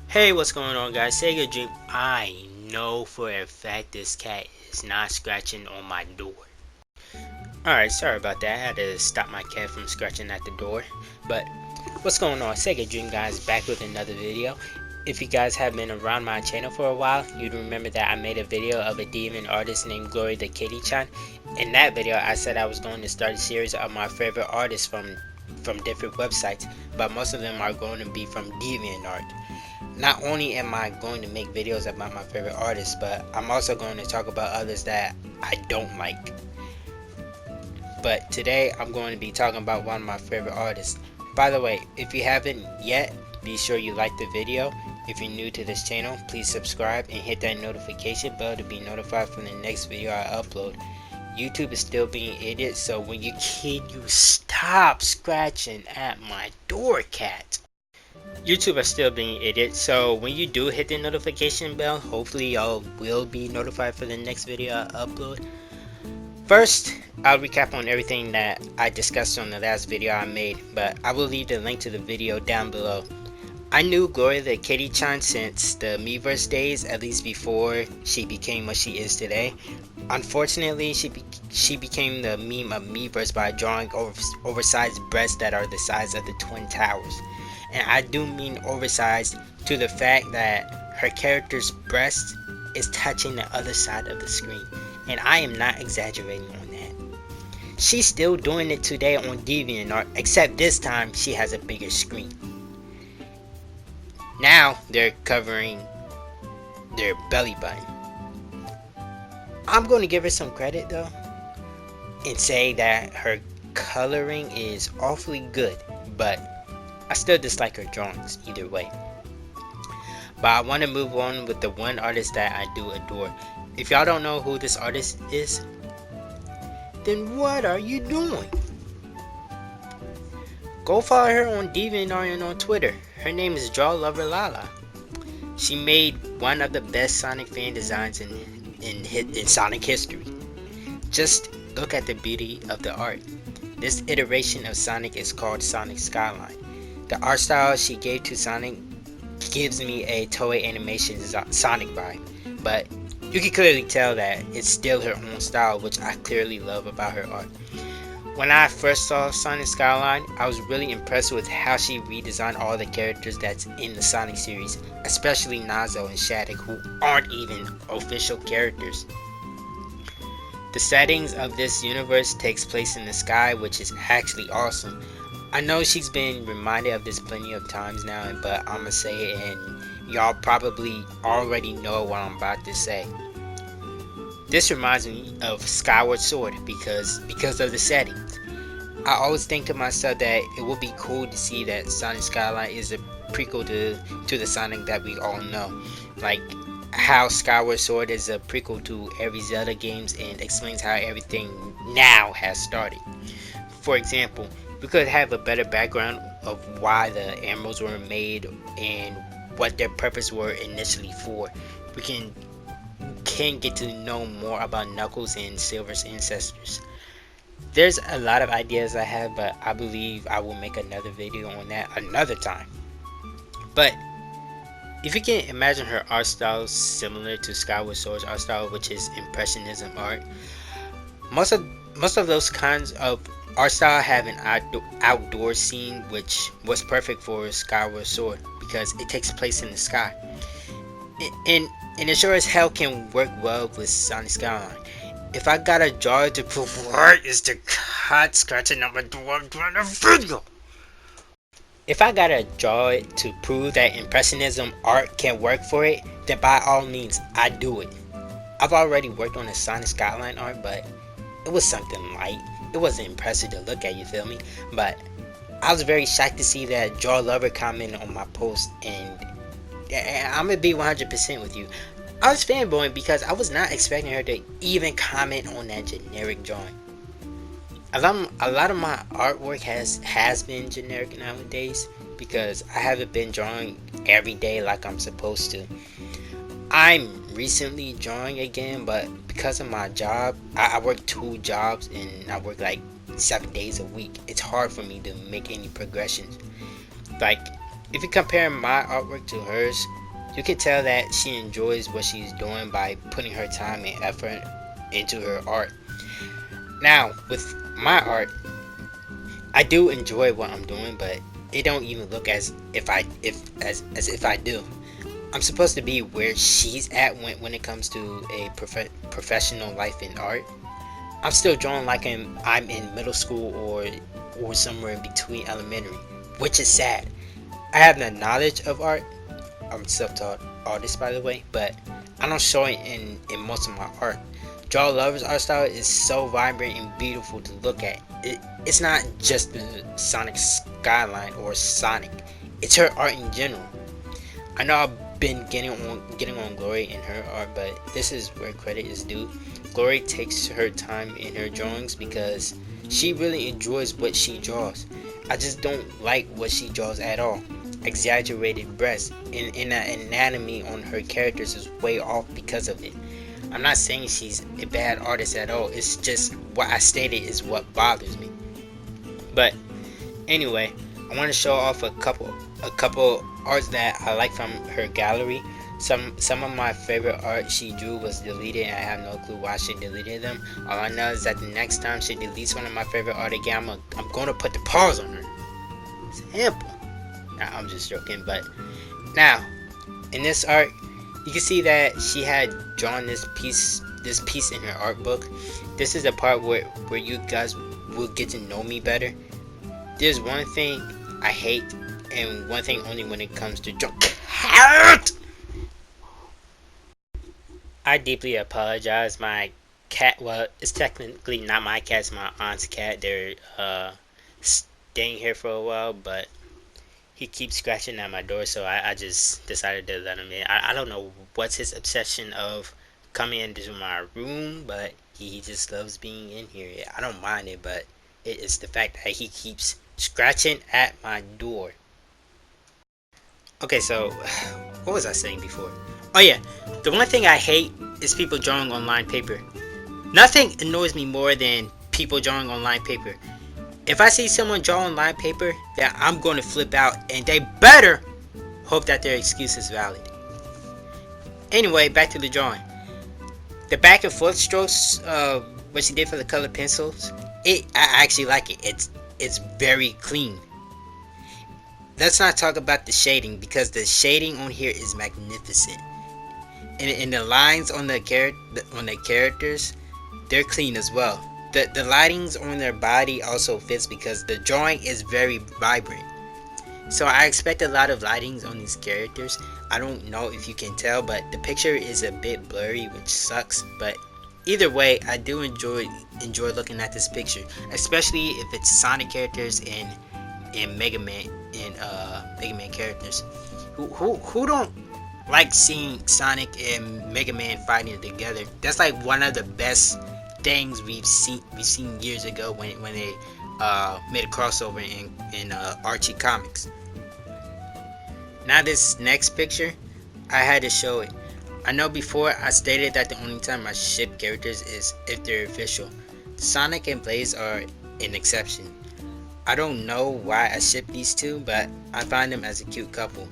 Hey, what's going on, guys? Sega Dream. I know for a fact this cat is not scratching on my door. Alright, sorry about that. I had to stop my cat from scratching at the door. But what's going on? Sega Dream, guys, back with another video. If you guys have been around my channel for a while, you'd remember that I made a video of a Deviant artist named Glory the Kitty-chan. In that video, I said I was going to start a series of my favorite artists from different websites, but most of them are going to be from DeviantArt. Not only am I going to make videos about my favorite artists, but I'm also going to talk about others that I don't like. But today I'm going to be talking about one of my favorite artists. By the way, if you haven't yet, be sure you like the video. If you're new to this channel, please subscribe and hit that notification bell to be notified from the next video I upload. YouTube is still being idiot, so when you stop scratching at my door, cat. YouTube are still being idiots, so when you do hit the notification bell, hopefully y'all will be notified for the next video I upload. First, I'll recap on everything that I discussed on the last video I made, but I will leave the link to the video down below. I knew Gloria the Kitty-chan since the Miiverse days, at least before she became what she is today. Unfortunately, she became the meme of Miiverse by drawing oversized breasts that are the size of the Twin Towers. And I do mean oversized to the fact that her character's breast is touching the other side of the screen. And I am not exaggerating on that. She's still doing it today on DeviantArt, except this time she has a bigger screen. Now they're covering their belly button. I'm going to give her some credit though and say that her coloring is awfully good, but I still dislike her drawings either way. But I want to move on with the one artist that I do adore. If y'all don't know who this artist is, then what are you doing? Go follow her on DeviantArt and on Twitter. Her name is Drawloverlala. She made one of the best Sonic fan designs in Sonic history. Just look at the beauty of the art. This iteration of Sonic is called Sonic Skyline. The art style she gave to Sonic gives me a Toei Animation Sonic vibe, but you can clearly tell that it's still her own style, which I clearly love about her art. When I first saw Sonic Skyline, I was really impressed with how she redesigned all the characters that's in the Sonic series, especially Nazo and Shattuck, who aren't even official characters. The settings of this universe takes place in the sky, which is actually awesome. I know she's been reminded of this plenty of times now, but I'ma say it and y'all probably already know what I'm about to say. This reminds me of Skyward Sword because of the settings. I always think to myself that it would be cool to see that Sonic Skyline is a prequel to the Sonic that we all know. Like how Skyward Sword is a prequel to every Zelda games and explains how everything now has started. For example, we could have a better background of why the emeralds were made and what their purpose were initially for. We can get to know more about Knuckles and Silver's ancestors. There's a lot of ideas I have, but I believe I will make another video on that another time. But if you can imagine her art style similar to Skyward Sword's art style, which is Impressionism art, most of those kinds of art style have an outdoor scene, which was perfect for Skyward Sword because it takes place in the sky. And it sure as hell can work well with Sonic Skyline. If I got a jar to prove what is the cat scratching on my door, I'm doing a video. If I got a jar to prove that Impressionism art can work for it, then by all means, I do it. I've already worked on the Sonic Skyline art, but it was something light. It wasn't impressive to look at, you feel me? But I was very shocked to see that Draw Lover commented on my post, and I'm gonna be 100% with you. I was fanboying because I was not expecting her to even comment on that generic drawing. A lot of my artwork has been generic nowadays because I haven't been drawing every day like I'm supposed to. I'm recently drawing again, but because of my job, I work 2 jobs and I work like 7 days a week. It's hard for me to make any progressions. Like If you compare my artwork to hers, you can tell that she enjoys what she's doing by putting her time and effort into her art. Now, with my art, I do enjoy what I'm doing, but it don't even look as if I do. I'm supposed to be where she's at when it comes to a professional life in art. I'm still drawing like I'm in middle school or somewhere in between elementary, which is sad. I have the knowledge of art. I'm a self-taught artist, by the way, but I don't show it in most of my art. Drawlover's art style is so vibrant and beautiful to look at. It's not just the Sonic skyline or Sonic. It's her art in general. I know I've been getting on Glory in her art, but this is where credit is due. Glory takes her time in her drawings because she really enjoys what she draws. I just don't like what she draws at all. Exaggerated breasts and the anatomy on her characters is way off because of it. I'm not saying she's a bad artist at all. It's just what I stated is what bothers me. But anyway, I want to show off a couple arts that I like from her gallery. Some of my favorite art she drew was deleted, and I have no clue why she deleted them. All I know is that the next time she deletes one of my favorite art again, I'm gonna put the pause on her. Simple. Nah, I'm just joking. But now, in this art, you can see that she had drawn this piece in her art book. This is the part where you guys will get to know me better. There's one thing I hate, and one thing only when it comes to drawing. I deeply apologize. My cat, well, it's technically not my cat, it's my aunt's cat. They're staying here for a while, but he keeps scratching at my door, so I just decided to let him in. I don't know what's his obsession of coming into my room, but he just loves being in here. I don't mind it, but it's the fact that he keeps scratching at my door. Okay, so what was I saying before? Oh yeah, the one thing I hate is people drawing on lined paper. Nothing annoys me more than people drawing on lined paper. If I see someone draw on lined paper, then I'm going to flip out, and they better hope that their excuse is valid. Anyway, back to the drawing. The back and forth strokes, what she did for the colored pencils, I actually like it. It's very clean. Let's not talk about the shading, because the shading on here is magnificent. And the lines on the characters, they're clean as well. The lightings on their body also fits because the drawing is very vibrant. So I expect a lot of lightings on these characters. I don't know if you can tell, but the picture is a bit blurry, which sucks. But either way, I do enjoy looking at this picture, especially if it's Sonic characters and Mega Man characters. Who don't like seeing Sonic and Mega Man fighting together? That's like one of the best things we've seen years ago when they made a crossover in Archie comics. Now this next picture, I had to show it. I know before I stated that the only time I ship characters is if they're official. Sonic and Blaze are an exception. I don't know why I ship these two, but I find them as a cute couple.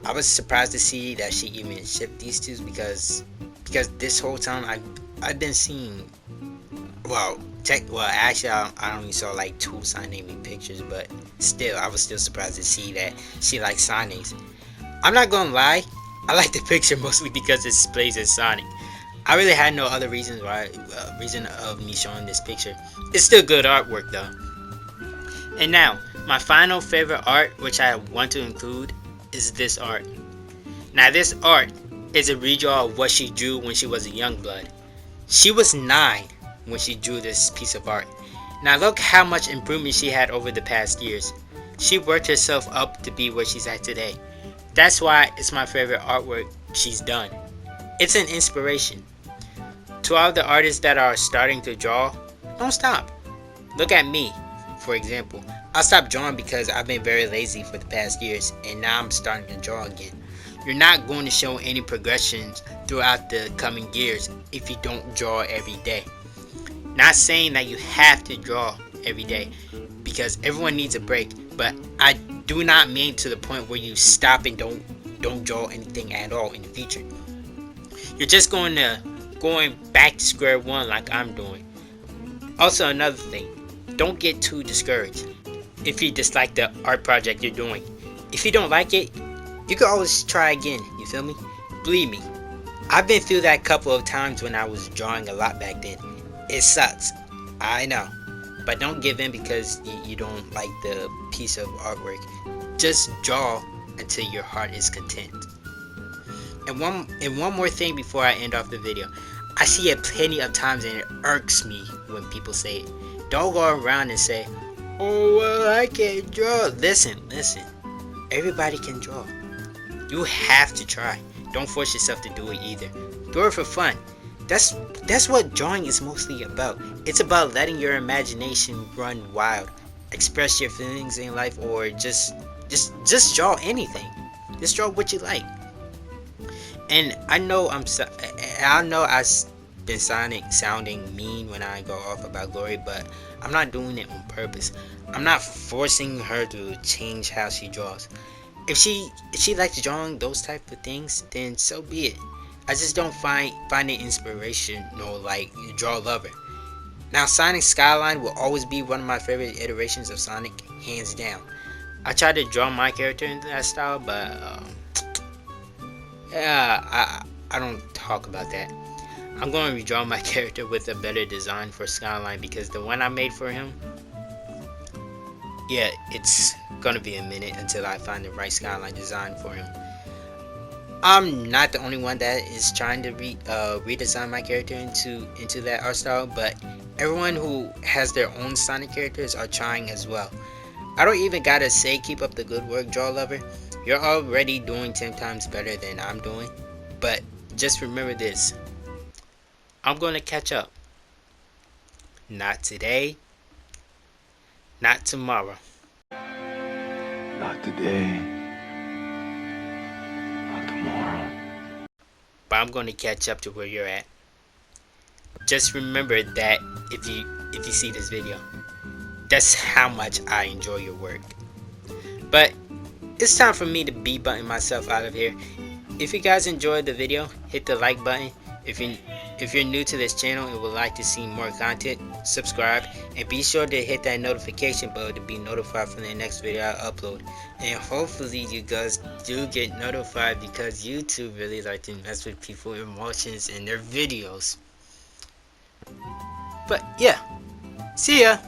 I was surprised to see that she even shipped these two because this whole time I've been seeing, actually I only saw like two Sonic naming pictures, but still I was still surprised to see that she likes Sonics. I'm not gonna lie, I like the picture mostly because it displays as Sonic. I really had no other reason of me showing this picture. It's still good artwork though. And now, my final favorite art, which I want to include, is this art. Now this art is a redraw of what she drew when she was a young blood. She was 9 when she drew this piece of art. Now look how much improvement she had over the past years. She worked herself up to be where she's at today. That's why it's my favorite artwork she's done. It's an inspiration. To all the artists that are starting to draw, don't stop. Look at me, for example. I stopped drawing because I've been very lazy for the past years, and now I'm starting to draw again. You're not going to show any progressions throughout the coming years if you don't draw every day. Not saying that you have to draw every day, because everyone needs a break, but I do not mean to the point where you stop and don't draw anything at all in the future. You're just going back to square one like I'm doing. Also, another thing, don't get too discouraged if you dislike the art project you're doing. If you don't like it, you can always try again, you feel me? Believe me, I've been through that couple of times when I was drawing a lot back then. It sucks, I know, but don't give in because you don't like the piece of artwork. Just draw until your heart is content. And one more thing before I end off the video. I see it plenty of times and it irks me when people say it. Don't go around and say, "Oh well, I can't draw." Listen. Everybody can draw. You have to try. Don't force yourself to do it either. Do it for fun. That's what drawing is mostly about. It's about letting your imagination run wild. Express your feelings in life, or just draw anything. Just draw what you like. And I know I've been sounding mean when I go off about Glory, but I'm not doing it on purpose. I'm not forcing her to change how she draws. If she likes drawing those type of things, then so be it. I just don't find it inspirational like Draw Lover. Now, Sonic Skyline will always be one of my favorite iterations of Sonic, hands down. I tried to draw my character in that style, but yeah, I don't talk about that. I'm going to redraw my character with a better design for Skyline because the one I made for him, yeah, it's going to be a minute until I find the right Skyline design for him. I'm not the only one that is trying to redesign my character into that art style, but everyone who has their own Sonic characters are trying as well. I don't even gotta say keep up the good work, Draw Lover. You're already doing 10 times better than I'm doing. But just remember this. I'm gonna catch up. Not today. Not tomorrow. Not today. Not tomorrow. But I'm gonna catch up to where you're at. Just remember that if you see this video. That's how much I enjoy your work. But it's time for me to button myself out of here. If you guys enjoyed the video, hit the like button. If you're new to this channel and would like to see more content, subscribe and be sure to hit that notification bell to be notified from the next video I upload. And hopefully you guys do get notified because YouTube really like to mess with people's emotions in their videos. But yeah, see ya.